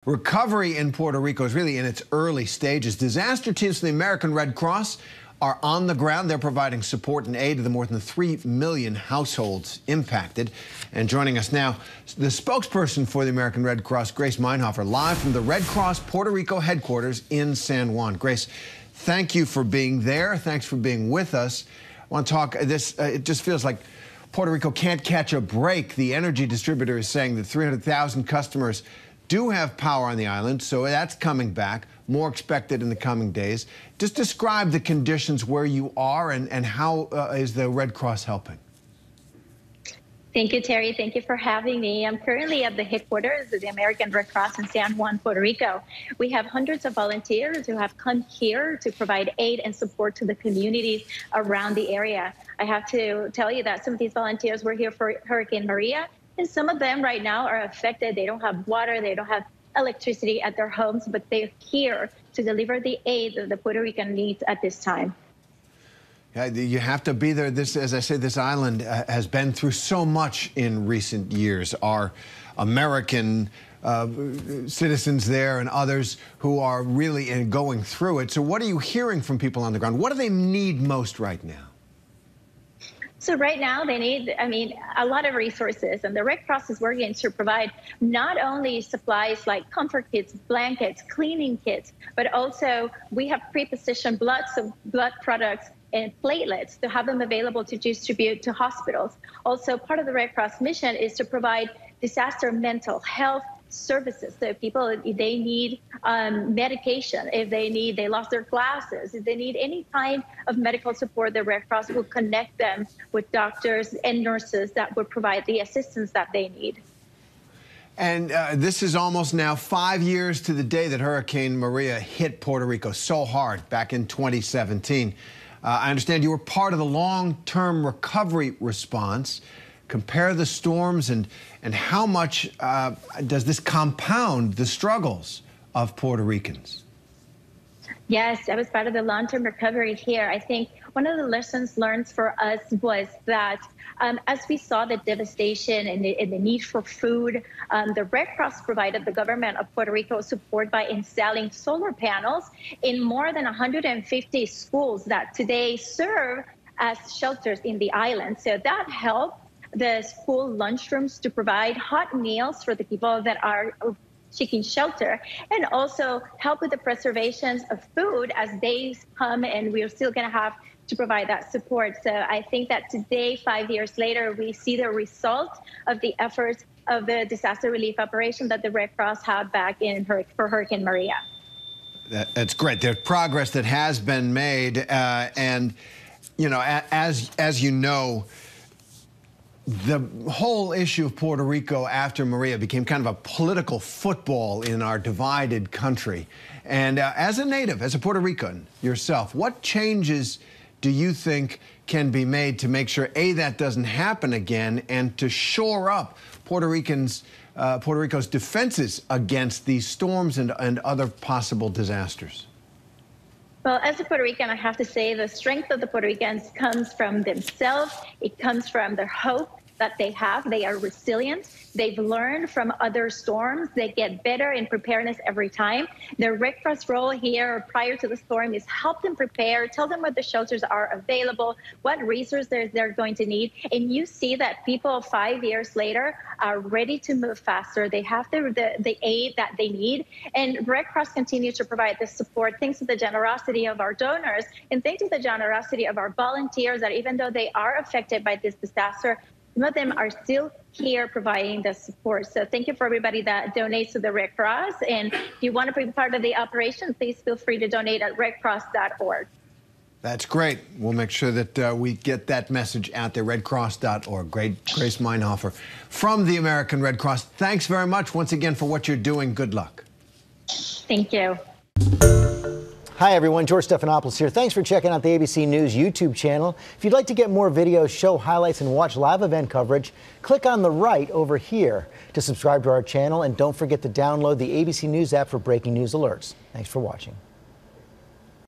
Recovery in Puerto Rico is really in its early stages. Disaster teams from the American Red Cross are on the ground. They're providing support and aid to the more than 3 million households impacted. And joining us now, the spokesperson for the American Red Cross, Grace Meinhofer, live from the Red Cross Puerto Rico headquarters in San Juan. Grace, thank you for being there. Thanks for being with us. I want to talk this. It just feels like Puerto Rico can't catch a break. The energy distributor is saying that 300,000 customers do have power on the island, so that's coming back, more expected in the coming days. Just describe the conditions where you are and how is the Red Cross helping? Thank you, Terry. Thank you for having me. I'm currently at the headquarters of the American Red Cross in San Juan, Puerto Rico. We have hundreds of volunteers who have come here to provide aid and support to the communities around the area. I have to tell you that some of these volunteers were here for Hurricane Maria, and some of them right now are affected. They don't have water, they don't have electricity at their homes, but they're here to deliver the aid that the Puerto Rican needs at this time. Yeah, you have to be there. This, as I say, this island has been through so much in recent years. Our American citizens there and others who are really going through it. So what are you hearing from people on the ground? What do they need most right now? So right now they need, a lot of resources, and the Red Cross is working to provide not only supplies like comfort kits, blankets, cleaning kits, but also we have pre-positioned blood products and platelets to have them available to distribute to hospitals. Also, part of the Red Cross mission is to provide disaster mental health services. So people, if they need medication, if they lost their glasses, if they need any kind of medical support, the Red Cross will connect them with doctors and nurses that would provide the assistance that they need. And this is almost now 5 years to the day that Hurricane Maria hit Puerto Rico so hard back in 2017. I understand you were part of the long-term recovery response. Compare the storms and how much does this compound the struggles of Puerto Ricans? Yes, I was part of the long-term recovery here. I think one of the lessons learned for us was that as we saw the devastation and the need for food, the Red Cross provided the government of Puerto Rico support by installing solar panels in more than 150 schools that today serve as shelters in the island. So that helped the school lunchrooms to provide hot meals for the people that are seeking shelter, and also help with the preservation of food as days come and we're still going to have to provide that support. So I think that today, 5 years later, we see the result of the efforts of the disaster relief operation that the Red Cross had back in for Hurricane Maria. That's great. There's progress that has been made, and you know, as you know, the whole issue of Puerto Rico after Maria became kind of a political football in our divided country. And as a native, as a Puerto Rican yourself, what changes do you think can be made to make sure, A, that doesn't happen again, and to shore up Puerto Rico's defenses against these storms and other possible disasters? Well, as a Puerto Rican, I have to say the strength of the Puerto Ricans comes from themselves. It comes from their hope that they have. They are resilient. They've learned from other storms. They get better in preparedness every time. The Red Cross role here prior to the storm is help them prepare, tell them what the shelters are available, what resources they're going to need. And you see that people 5 years later are ready to move faster. They have the aid that they need. And Red Cross continues to provide the support thanks to the generosity of our donors and thanks to the generosity of our volunteers that even though they are affected by this disaster, some of them are still here providing the support. So thank you for everybody that donates to the Red Cross. And if you want to be part of the operation, please feel free to donate at redcross.org. That's great. We'll make sure that we get that message out there, redcross.org. Grace Meinhofer from the American Red Cross. Thanks very much once again for what you're doing. Good luck. Thank you. Hi, everyone. George Stephanopoulos here. Thanks for checking out the ABC News YouTube channel. If you'd like to get more videos, show highlights, and watch live event coverage, click on the right over here to subscribe to our channel. And don't forget to download the ABC News app for breaking news alerts. Thanks for watching.